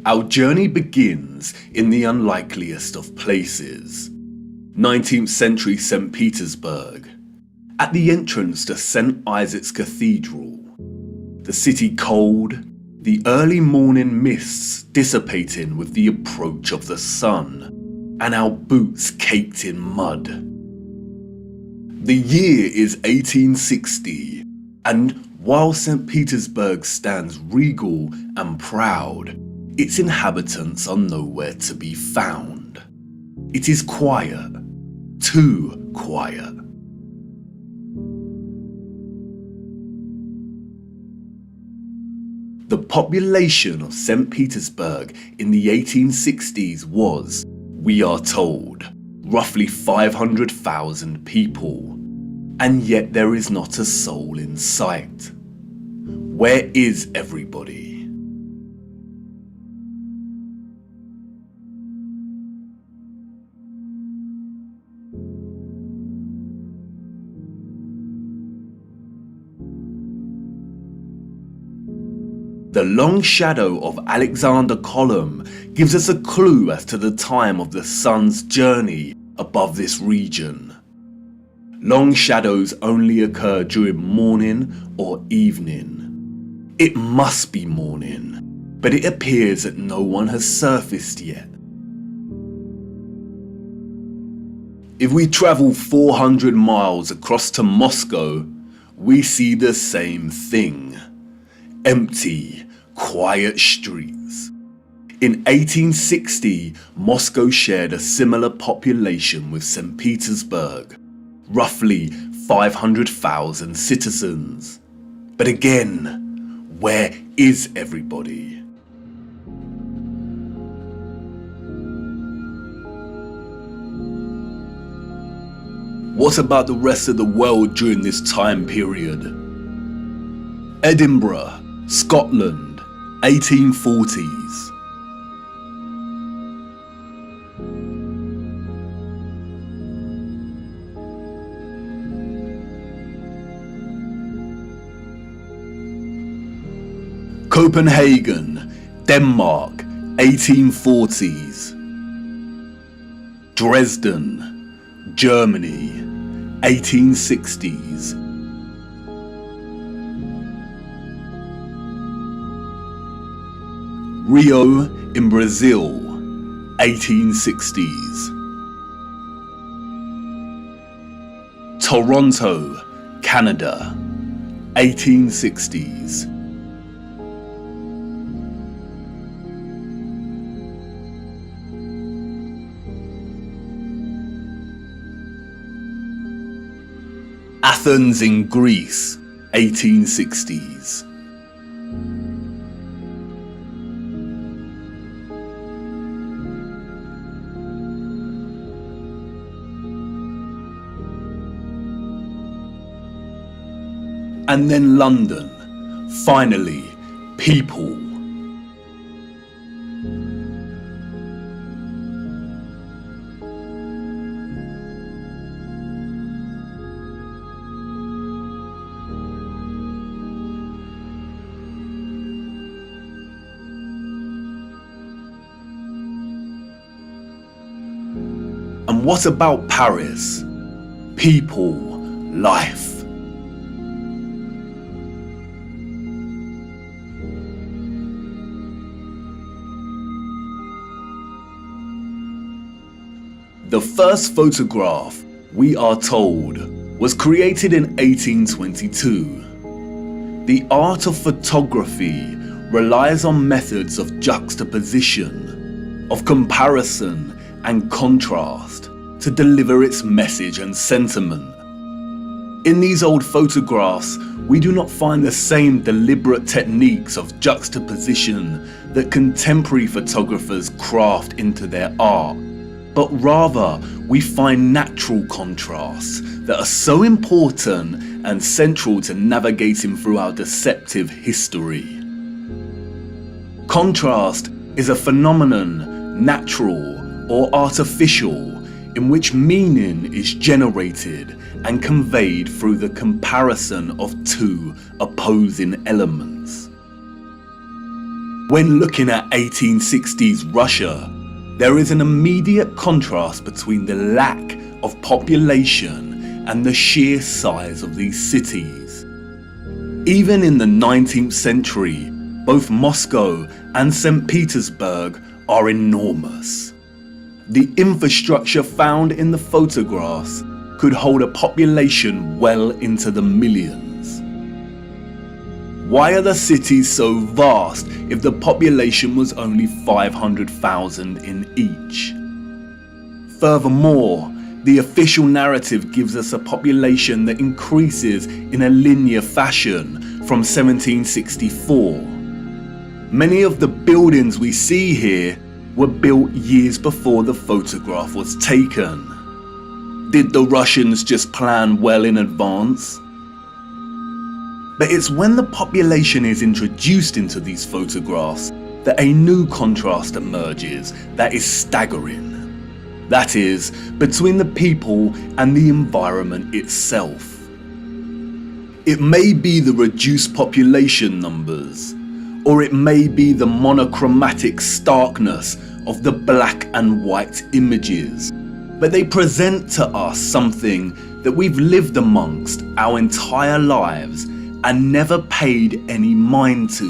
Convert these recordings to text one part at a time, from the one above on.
Our journey begins in the unlikeliest of places, 19th century St. Petersburg, at the entrance to St. Isaac's Cathedral. The city cold, the early morning mists dissipating with the approach of the sun, and our boots caked in mud. The year is 1860, and while St. Petersburg stands regal and proud, its inhabitants are nowhere to be found. It is quiet, too quiet. The population of St. Petersburg in the 1860s was, we are told, roughly 500,000 people, and yet there is not a soul in sight. Where is everybody? The long shadow of Alexander Column gives us a clue as to the time of the sun's journey above this region. Long shadows only occur during morning or evening. It must be morning, but it appears that no one has surfaced yet. If we travel 400 miles across to Moscow, we see the same thing. Empty, quiet streets. In 1860, Moscow shared a similar population with St. Petersburg, roughly 500,000 citizens. But again, where is everybody? What about the rest of the world during this time period? Edinburgh, Scotland, 1840s. Copenhagen, Denmark, 1840s. Dresden, Germany, 1860s. Rio in Brazil, 1860s. Toronto, Canada, 1860s. Athens in Greece, 1860s. And then London, finally, people. And what about Paris? People, life. The first photograph, we are told, was created in 1822. The art of photography relies on methods of juxtaposition, of comparison and contrast to deliver its message and sentiment. In these old photographs, we do not find the same deliberate techniques of juxtaposition that contemporary photographers craft into their art, but rather we find natural contrasts that are so important and central to navigating through our deceptive history. Contrast is a phenomenon, natural or artificial, in which meaning is generated and conveyed through the comparison of two opposing elements. When looking at 1860s Russia, there is an immediate contrast between the lack of population and the sheer size of these cities. Even in the 19th century, both Moscow and St. Petersburg are enormous. The infrastructure found in the photographs could hold a population well into the millions. Why are the cities so vast if the population was only 500,000 in each? Furthermore, the official narrative gives us a population that increases in a linear fashion from 1764. Many of the buildings we see here were built years before the photograph was taken. Did the Russians just plan well in advance? But it's when the population is introduced into these photographs that a new contrast emerges that is staggering. That is, between the people and the environment itself. It may be the reduced population numbers, or it may be the monochromatic starkness of the black and white images, but they present to us something that we've lived amongst our entire lives and never paid any mind to.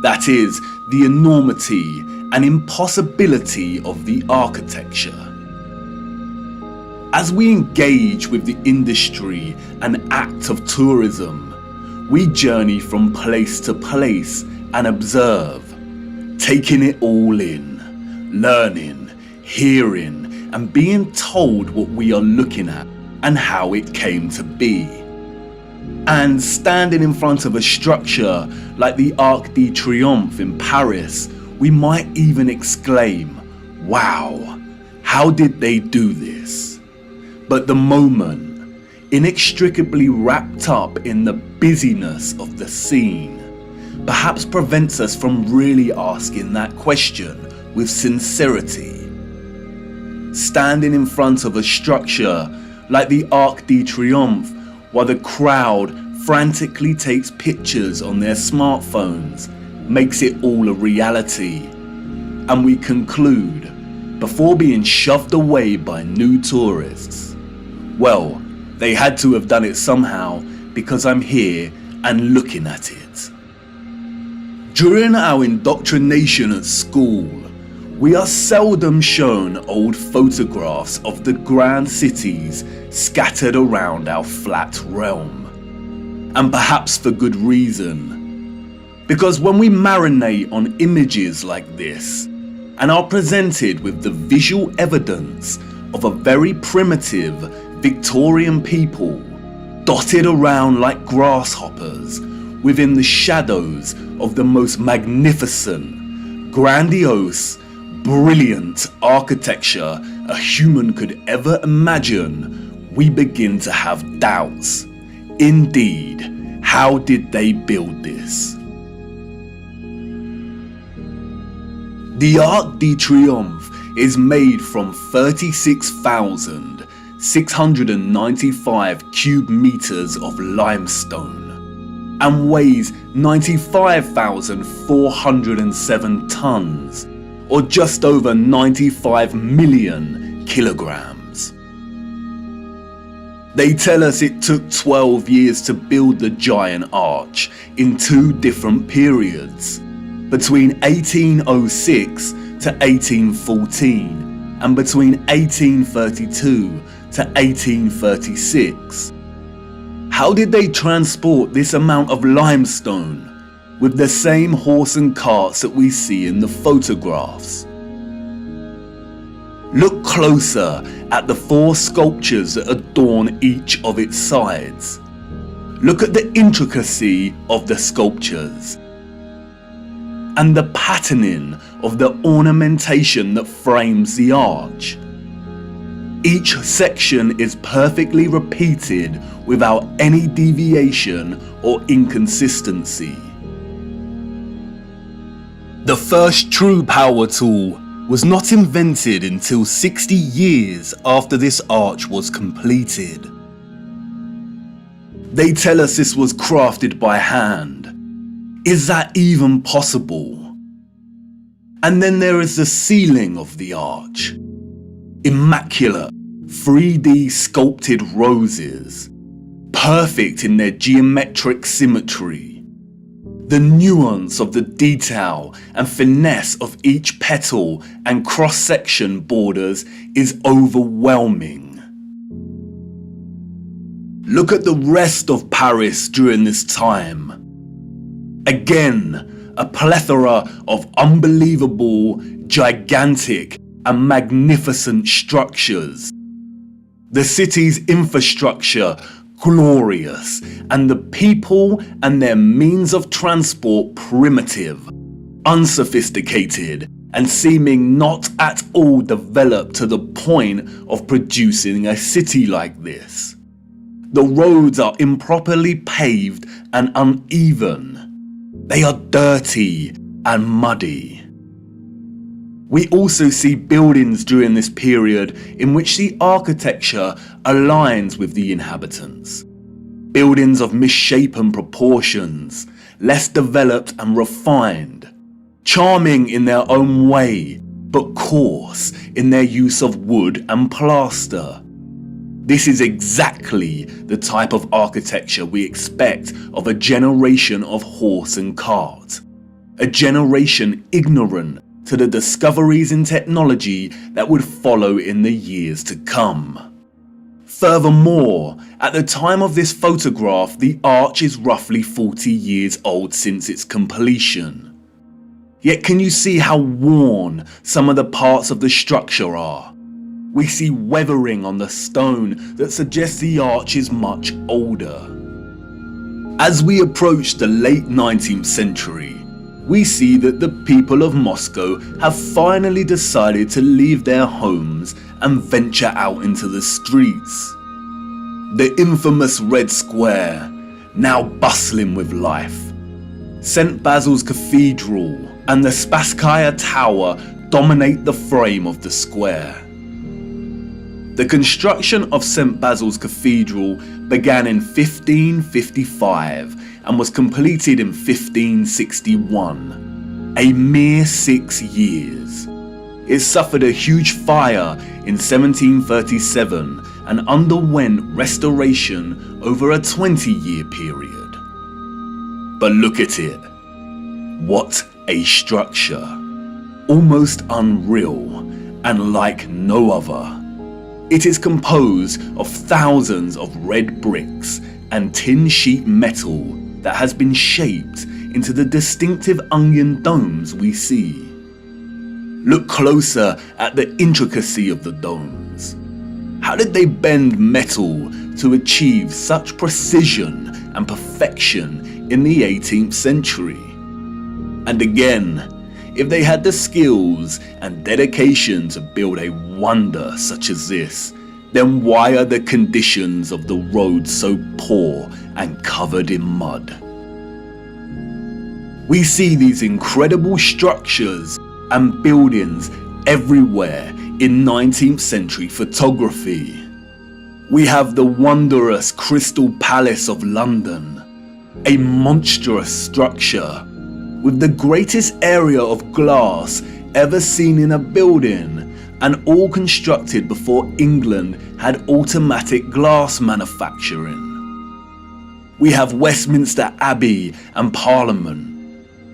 That is, the enormity and impossibility of the architecture. As we engage with the industry and act of tourism, we journey from place to place and observe, taking it all in, learning, hearing, and being told what we are looking at and how it came to be. And standing in front of a structure like the Arc de Triomphe in Paris, we might even exclaim, "Wow, how did they do this?" But the moment, inextricably wrapped up in the busyness of the scene, perhaps prevents us from really asking that question with sincerity. Standing in front of a structure like the Arc de Triomphe while the crowd frantically takes pictures on their smartphones makes it all a reality. And we conclude, before being shoved away by new tourists, well, they had to have done it somehow because I'm here and looking at it. During our indoctrination at school, we are seldom shown old photographs of the grand cities scattered around our flat realm. And perhaps for good reason. Because when we marinate on images like this and are presented with the visual evidence of a very primitive Victorian people dotted around like grasshoppers within the shadows of the most magnificent, grandiose, brilliant architecture a human could ever imagine, we begin to have doubts. Indeed, how did they build this? The Arc de Triomphe is made from 36,695 cube meters of limestone and weighs 95,407 tons, or just over 95 million kilograms. They tell us it took 12 years to build the giant arch in two different periods, between 1806 to 1814 and between 1832 to 1836. How did they transport this amount of limestone with the same horse and carts that we see in the photographs? Look closer at the four sculptures that adorn each of its sides. Look at the intricacy of the sculptures and the patterning of the ornamentation that frames the arch. Each section is perfectly repeated without any deviation or inconsistency. The first true power tool was not invented until 60 years after this arch was completed. They tell us this was crafted by hand. Is that even possible? And then there is the ceiling of the arch. Immaculate, 3D sculpted roses, perfect in their geometric symmetry. The nuance of the detail and finesse of each petal and cross-section borders is overwhelming. Look at the rest of Paris during this time. Again, a plethora of unbelievable, gigantic, and magnificent structures. The city's infrastructure glorious, and the people and their means of transport primitive, unsophisticated, and seeming not at all developed to the point of producing a city like this. The roads are improperly paved and uneven. They are dirty and muddy. We also see buildings during this period in which the architecture aligns with the inhabitants. Buildings of misshapen proportions, less developed and refined, charming in their own way, but coarse in their use of wood and plaster. This is exactly the type of architecture we expect of a generation of horse and cart. A generation ignorant to the discoveries in technology that would follow in the years to come. Furthermore, at the time of this photograph, the arch is roughly 40 years old since its completion. Yet can you see how worn some of the parts of the structure are? We see weathering on the stone that suggests the arch is much older. As we approach the late 19th century, we see that the people of Moscow have finally decided to leave their homes and venture out into the streets. The infamous Red Square, now bustling with life. St. Basil's Cathedral and the Spasskaya Tower dominate the frame of the square. The construction of St. Basil's Cathedral began in 1555 and was completed in 1561, a mere 6 years. It suffered a huge fire in 1737 and underwent restoration over a 20-year period. But look at it. What a structure. Almost unreal and like no other. It is composed of thousands of red bricks and tin sheet metal that has been shaped into the distinctive onion domes we see. Look closer at the intricacy of the domes. How did they bend metal to achieve such precision and perfection in the 18th century? And again, if they had the skills and dedication to build a wonder such as this, then why are the conditions of the road so poor and covered in mud? We see these incredible structures and buildings everywhere in 19th century photography. We have the wondrous Crystal Palace of London, a monstrous structure with the greatest area of glass ever seen in a building, and all constructed before England had automatic glass manufacturing. We have Westminster Abbey and Parliament.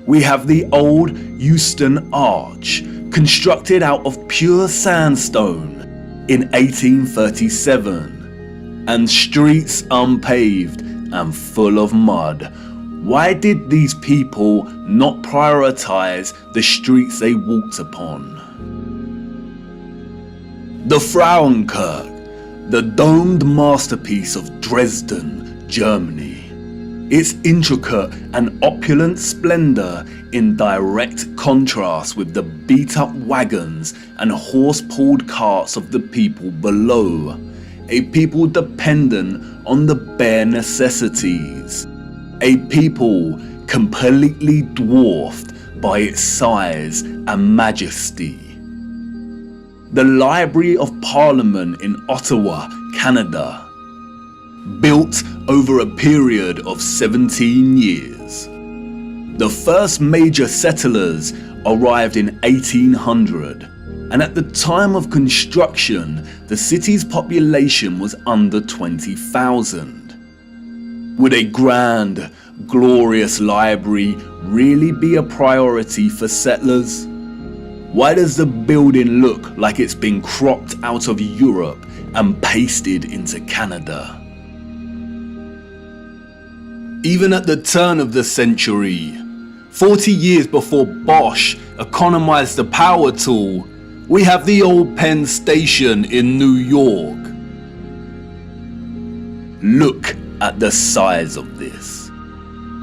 We have the old Euston Arch, constructed out of pure sandstone in 1837, and streets unpaved and full of mud. Why did these people not prioritize the streets they walked upon? The Frauenkirche, the domed masterpiece of Dresden, Germany. Its intricate and opulent splendor in direct contrast with the beat-up wagons and horse-pulled carts of the people below, a people dependent on the bare necessities. A people completely dwarfed by its size and majesty. The Library of Parliament in Ottawa, Canada, built over a period of 17 years. The first major settlers arrived in 1800, and at the time of construction, the city's population was under 20,000. Would a grand, glorious library really be a priority for settlers? Why does the building look like it's been cropped out of Europe and pasted into Canada? Even at the turn of the century, 40 years before Bosch economized the power tool, we have the old Penn Station in New York. Look at the size of this.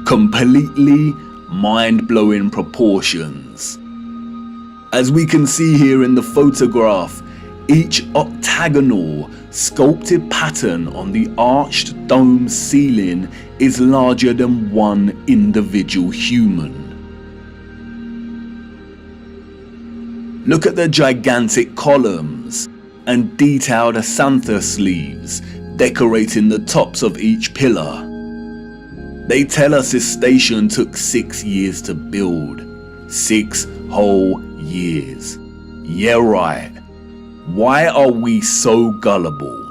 Completely mind-blowing proportions. As we can see here in the photograph, each octagonal, sculpted pattern on the arched dome ceiling is larger than one individual human. Look at the gigantic columns and detailed acanthus leaves decorating the tops of each pillar. They tell us this station took 6 years to build. 6 whole years. Yeah, right. Why are we so gullible?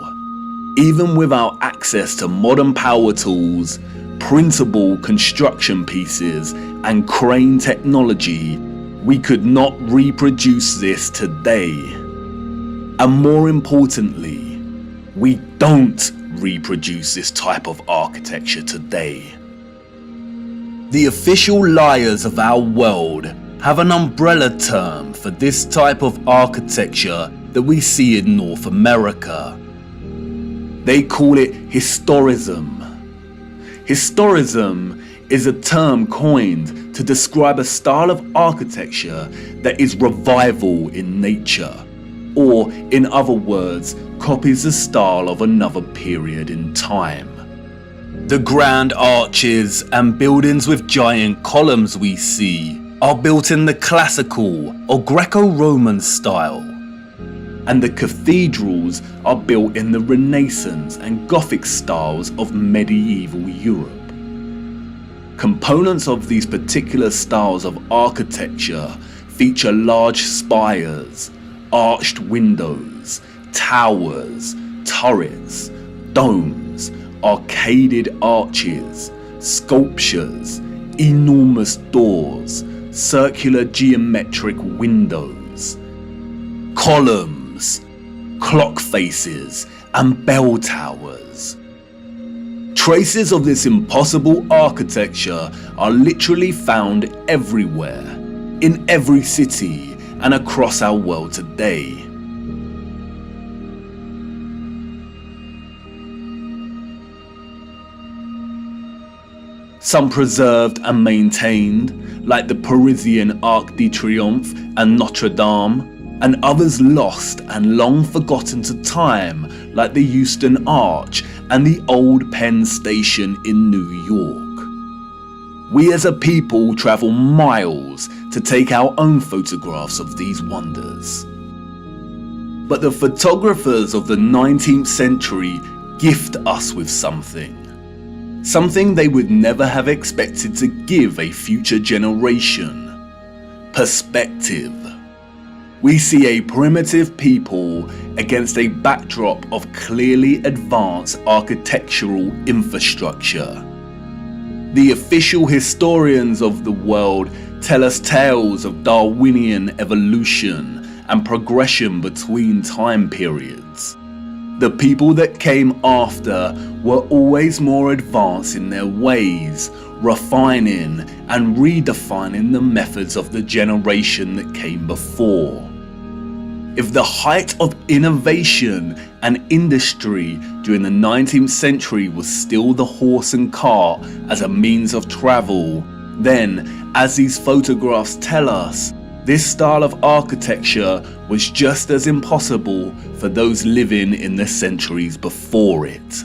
Even without access to modern power tools, printable construction pieces, and crane technology, we could not reproduce this today. And more importantly, we don't reproduce this type of architecture today. The official liars of our world have an umbrella term for this type of architecture that we see in North America. They call it historism. Historism is a term coined to describe a style of architecture that is revival in nature, or in other words, copies the style of another period in time. The grand arches and buildings with giant columns we see are built in the classical or Greco-Roman style, and the cathedrals are built in the Renaissance and Gothic styles of medieval Europe. Components of these particular styles of architecture feature large spires, arched windows, towers, turrets, domes, arcaded arches, sculptures, enormous doors, circular geometric windows, columns, clock faces, and bell towers. Traces of this impossible architecture are literally found everywhere, in every city and across our world today. Some preserved and maintained, like the Parisian Arc de Triomphe and Notre Dame, and others lost and long forgotten to time, like the Euston Arch and the old Penn Station in New York. We as a people travel miles to take our own photographs of these wonders. But the photographers of the 19th century gift us with something they would never have expected to give a future generation: perspective. We see a primitive people against a backdrop of clearly advanced architectural infrastructure. The official historians of the world tell us tales of Darwinian evolution and progression between time periods. The people that came after were always more advanced in their ways, refining and redefining the methods of the generation that came before. If the height of innovation and industry during the 19th century was still the horse and cart as a means of travel, then, as these photographs tell us, this style of architecture was just as impossible for those living in the centuries before it.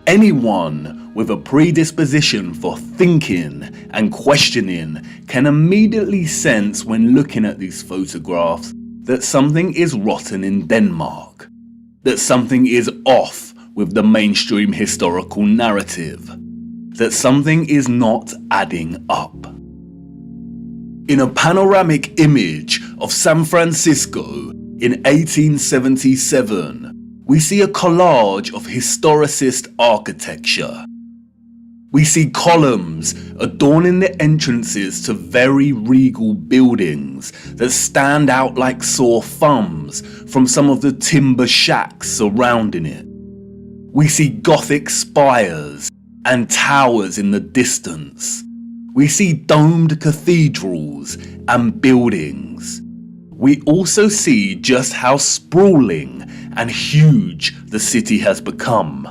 Anyone with a predisposition for thinking and questioning can immediately sense when looking at these photographs that something is rotten in Denmark, that something is off with the mainstream historical narrative, that something is not adding up. In a panoramic image of San Francisco in 1877, we see a collage of historicist architecture. We see columns adorning the entrances to very regal buildings that stand out like sore thumbs from some of the timber shacks surrounding it. We see Gothic spires and towers in the distance. We see domed cathedrals and buildings. We also see just how sprawling and huge the city has become.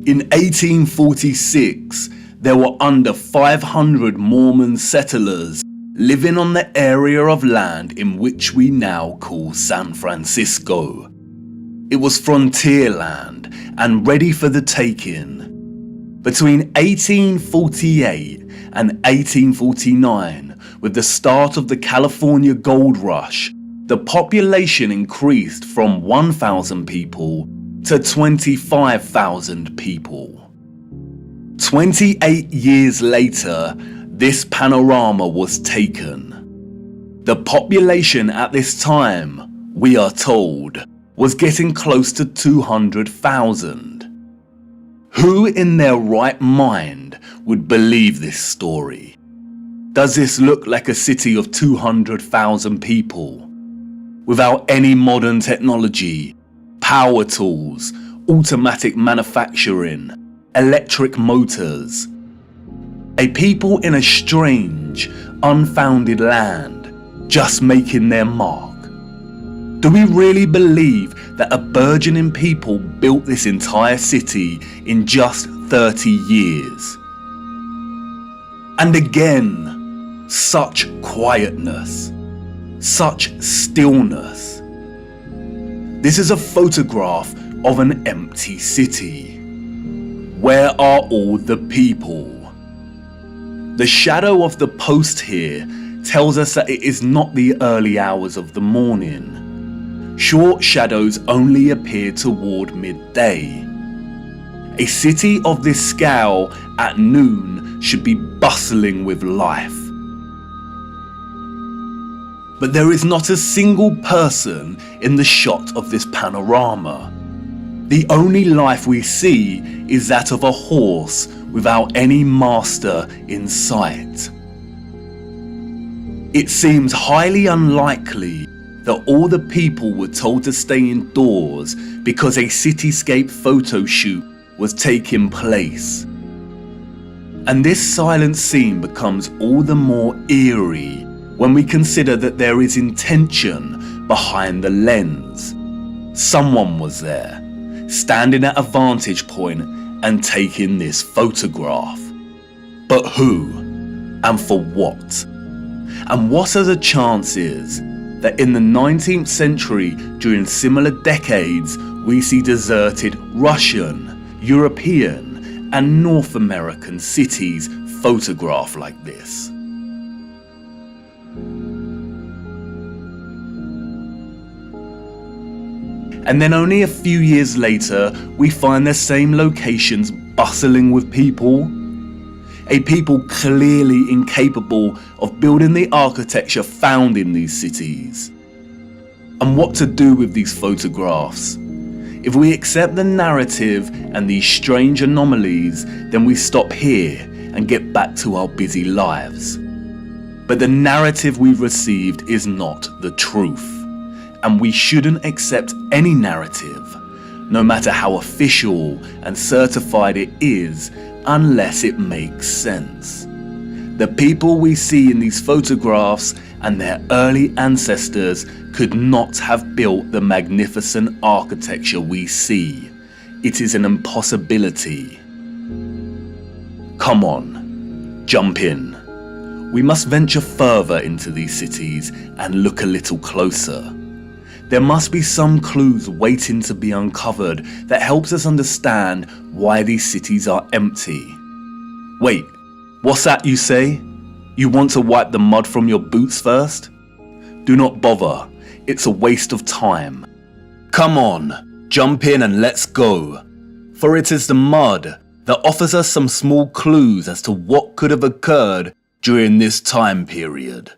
In 1846, there were under 500 Mormon settlers living on the area of land in which we now call San Francisco. It was frontier land and ready for the taking. Between 1848 and 1849, with the start of the California Gold Rush, the population increased from 1,000 people to 25,000 people. 28 years later, this panorama was taken. The population at this time, we are told, was getting close to 200,000. Who in their right mind would believe this story? Does this look like a city of 200,000 people? Without any modern technology, power tools, automatic manufacturing, electric motors. A people in a strange, unfounded land, just making their mark. Do we really believe that a burgeoning people built this entire city in just 30 years? And again, such quietness, such stillness. This is a photograph of an empty city. Where are all the people? The shadow of the post here tells us that it is not the early hours of the morning. Short shadows only appear toward midday. A city of this scale at noon should be bustling with life. But there is not a single person in the shot of this panorama. The only life we see is that of a horse without any master in sight. It seems highly unlikely that all the people were told to stay indoors because a cityscape photo shoot was taking place. And this silent scene becomes all the more eerie when we consider that there is intention behind the lens. Someone was there, standing at a vantage point and taking this photograph. But who? And for what? And what are the chances that in the 19th century, during similar decades, we see deserted Russian, European, and North American cities photographed like this? And then only a few years later, we find the same locations bustling with people. A people clearly incapable of building the architecture found in these cities. And what to do with these photographs? If we accept the narrative and these strange anomalies, then we stop here and get back to our busy lives. But the narrative we've received is not the truth. And we shouldn't accept any narrative, no matter how official and certified it is, unless it makes sense. The people we see in these photographs and their early ancestors could not have built the magnificent architecture we see. It is an impossibility. Come on, jump in. We must venture further into these cities and look a little closer. There must be some clues waiting to be uncovered that helps us understand why these cities are empty. Wait, what's that you say? You want to wipe the mud from your boots first? Do not bother, it's a waste of time. Come on, jump in and let's go. For it is the mud that offers us some small clues as to what could have occurred During this time period,